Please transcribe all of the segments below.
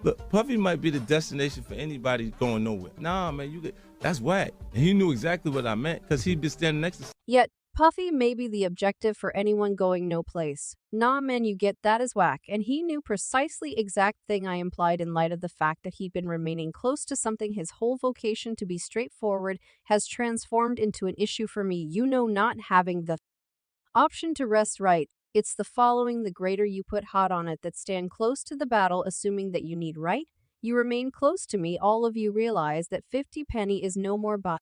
Look, Puffy might be the destination for anybody going nowhere. Nah, man, that's whack. And he knew exactly what I meant because he'd been standing next to. Yet, Puffy may be the objective for anyone going no place. Nah, man, you get that is whack, and he knew precisely exact thing I implied in light of the fact that he'd been remaining close to something his whole vocation to be straightforward has transformed into an issue for me, not having the option to rest right. It's the following: the greater you put hot on it that stand close to the battle, assuming that you need right, you remain close to me. All of you realize that 50 Penny is no more but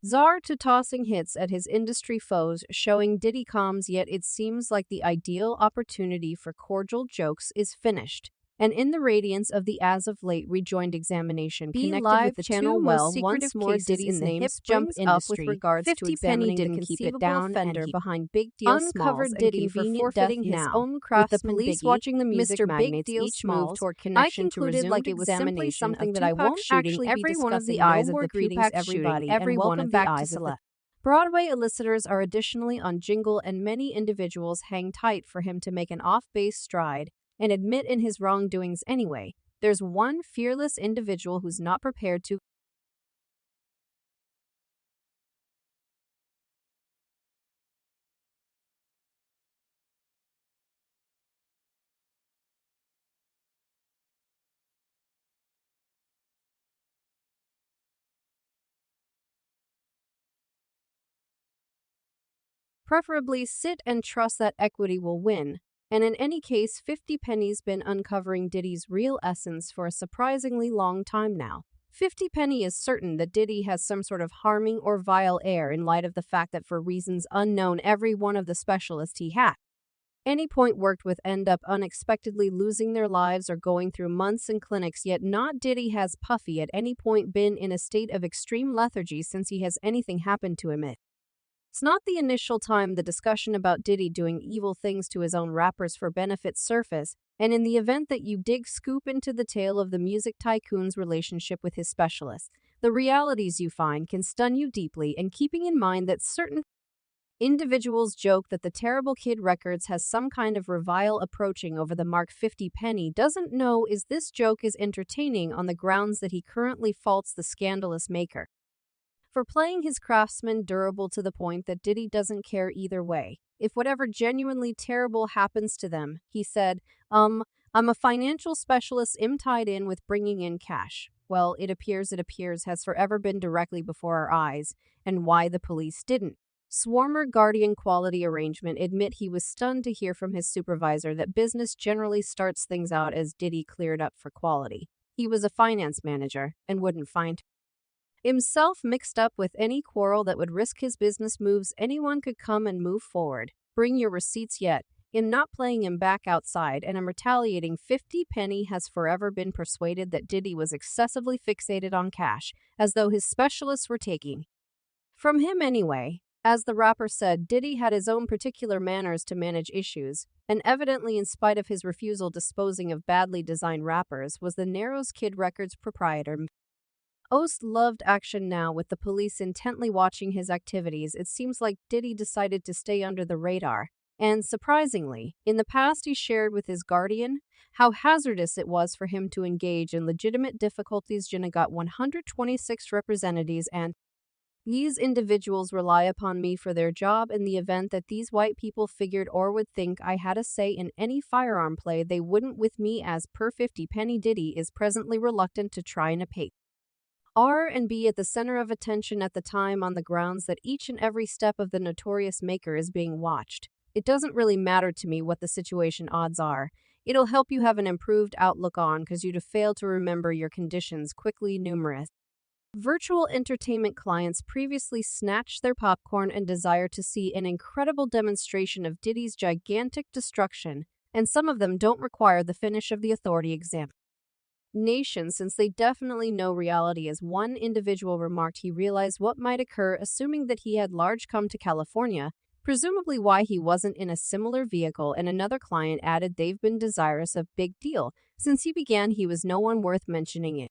Czar to tossing hits at his industry foes, showing Diddy comms, yet it seems like the ideal opportunity for cordial jokes is finished. And in the radiance of the as of late rejoined examination connected with the channel once more Diddy's name jump industry, with regards 50 Penny didn't keep it down and he behind Big Deal uncovered Diddy for forfeiting his own craftsman Biggie, watching the music magnates each move toward connection to resumed like it was simply something that I won't actually every one of the eyes of the Tupac shooting, every one of the eyes of the Broadway elicitors are additionally on jingle, and many individuals hang tight for him to make an off-base stride and admit in his wrongdoings anyway. There's one fearless individual who's not prepared to preferably sit and trust that equity will win. And in any case, 50 Penny's been uncovering Diddy's real essence for a surprisingly long time now. 50 Penny is certain that Diddy has some sort of harming or vile air in light of the fact that for reasons unknown, every one of the specialists he had any point worked with end up unexpectedly losing their lives or going through months in clinics, yet not Diddy. Has Puffy at any point been in a state of extreme lethargy since he has anything happened to him? It's not the initial time the discussion about Diddy doing evil things to his own rappers for benefit surface, and in the event that you dig scoop into the tale of the music tycoon's relationship with his specialists, the realities you find can stun you deeply, and keeping in mind that certain individuals joke that the Terrible Kid Records has some kind of revile approaching over the mark 50 Penny doesn't know is this joke is entertaining on the grounds that he currently faults the scandalous maker for playing his craftsman durable to the point that Diddy doesn't care either way. If whatever genuinely terrible happens to them, he said, I'm a financial specialist, tied in with bringing in cash. Well, it appears has forever been directly before our eyes, and why the police didn't. Swarmer Guardian Quality Arrangement admit he was stunned to hear from his supervisor that business generally starts things out as Diddy cleared up for quality. He was a finance manager and wouldn't find himself mixed up with any quarrel that would risk his business moves. Anyone could come and move forward. Bring your receipts yet. I'm not playing him back outside, and I'm retaliating. 50 Penny has forever been persuaded that Diddy was excessively fixated on cash, as though his specialists were taking from him anyway. As the rapper said, Diddy had his own particular manners to manage issues, and evidently in spite of his refusal disposing of badly designed rappers was the Narrows Kid Records proprietor. Ost loved action now. With the police intently watching his activities, it seems like Diddy decided to stay under the radar. And surprisingly, in the past he shared with his guardian how hazardous it was for him to engage in legitimate difficulties. Jenna got 126 representatives, and these individuals rely upon me for their job. In the event that these white people figured or would think I had a say in any firearm play, they wouldn't with me. As per 50 Penny, Diddy is presently reluctant to try and appease R&B at the center of attention at the time on the grounds that each and every step of the notorious maker is being watched. It doesn't really matter to me what the situation odds are. It'll help you have an improved outlook on cause you to fail to remember your conditions quickly. Numerous virtual entertainment clients previously snatched their popcorn and desire to see an incredible demonstration of Diddy's gigantic destruction, and some of them don't require the finish of the authority exam nation since they definitely know reality. As one individual remarked, he realized what might occur assuming that he had large come to California, presumably why he wasn't in a similar vehicle, and another client added they've been desirous of Big Deal since he began. He was no one worth mentioning it.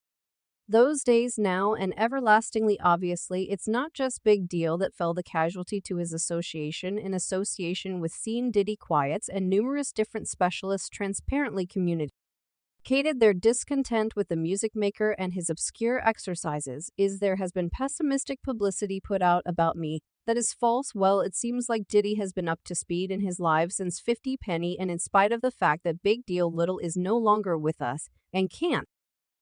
Those days now and everlastingly. Obviously, it's not just Big Deal that fell the casualty to his association in association with Scene Diddy Quiets and numerous different specialists transparently communicated Cated their discontent with the music maker and his obscure exercises is there has been pessimistic publicity put out about me that is false. Well, it seems like Diddy has been up to speed in his life since 50 Penny, and in spite of the fact that Big Deal Little is no longer with us and can't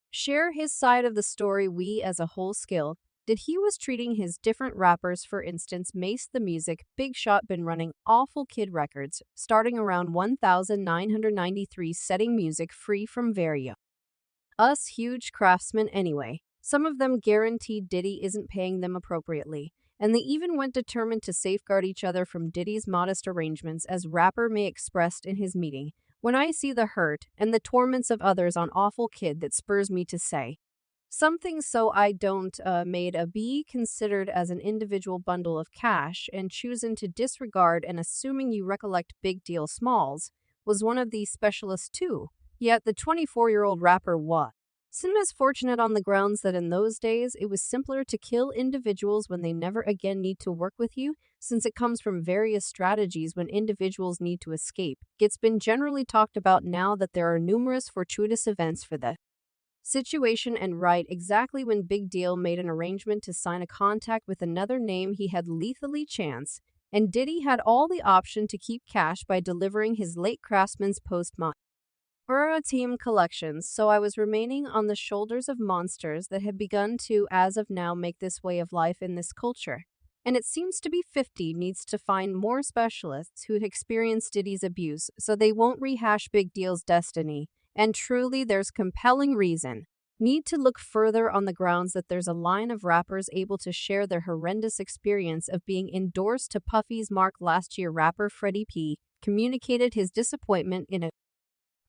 share his side of the story, we as a whole skill did he was treating his different rappers. For instance, Mace the Music, Big Shot been running Awful Kid Records, starting around 1993, setting music free from us huge craftsmen anyway. Some of them guaranteed Diddy isn't paying them appropriately, and they even went determined to safeguard each other from Diddy's modest arrangements, as rapper May expressed in his meeting. When I see the hurt and the torments of others on Awful Kid, that spurs me to say something, so I don't made a be considered as an individual bundle of cash and choosing to disregard, and assuming you recollect Big Deal Smalls was one of these specialists too. Yet the 24-year-old rapper was fortunate on the grounds that in those days it was simpler to kill individuals when they never again need to work with you, since it comes from various strategies when individuals need to escape. It's been generally talked about now that there are numerous fortuitous events for the situation, and right exactly when Big Deal made an arrangement to sign a contract with another name, he had lethally chance, and Diddy had all the option to keep cash by delivering his late craftsman's post-mortem team collections. So I was remaining on the shoulders of monsters that had begun to, as of now, make this way of life in this culture. And it seems to be 50 needs to find more specialists who'd experienced Diddy's abuse so they won't rehash Big Deal's destiny. And truly, there's compelling reason need to look further on the grounds that there's a line of rappers able to share their horrendous experience of being endorsed to Puffy's mark. Last year, rapper Freddie P communicated his disappointment in a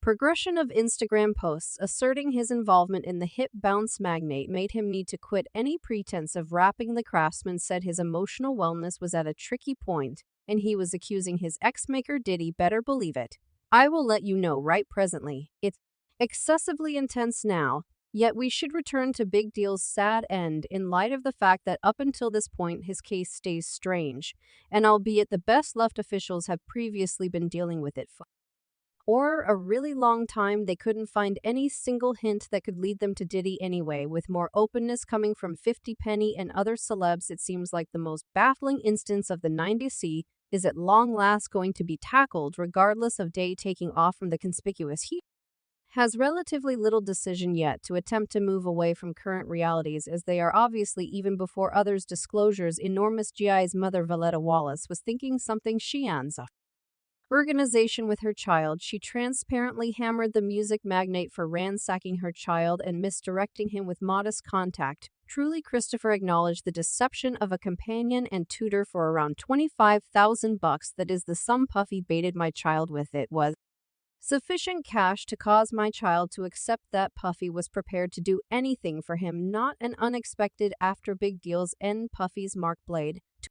progression of Instagram posts asserting his involvement in the hip bounce magnate made him need to quit any pretense of rapping. The craftsman said his emotional wellness was at a tricky point, and he was accusing his ex-maker Diddy. Better believe it. I will let you know right presently. It's excessively intense now, yet we should return to Big Deal's sad end in light of the fact that up until this point his case stays strange, and albeit the best left officials have previously been dealing with it for a really long time, they couldn't find any single hint that could lead them to Diddy anyway. With more openness coming from 50 Penny and other celebs, it seems like the most baffling instance of the 90s is at long last going to be tackled, regardless of Day taking off from the conspicuous. He has relatively little decision yet to attempt to move away from current realities, as they are obviously even before others' disclosures. Enormous GI's mother Valletta Wallace was thinking something she owns organization with her child. She transparently hammered the music magnate for ransacking her child and misdirecting him with modest contact. Truly, Christopher acknowledged the deception of a companion and tutor for around $25,000. That is the sum Puffy baited my child with. It was sufficient cash to cause my child to accept that Puffy was prepared to do anything for him. Not an unexpected after Big Deal's end. Puffy's Mark Blade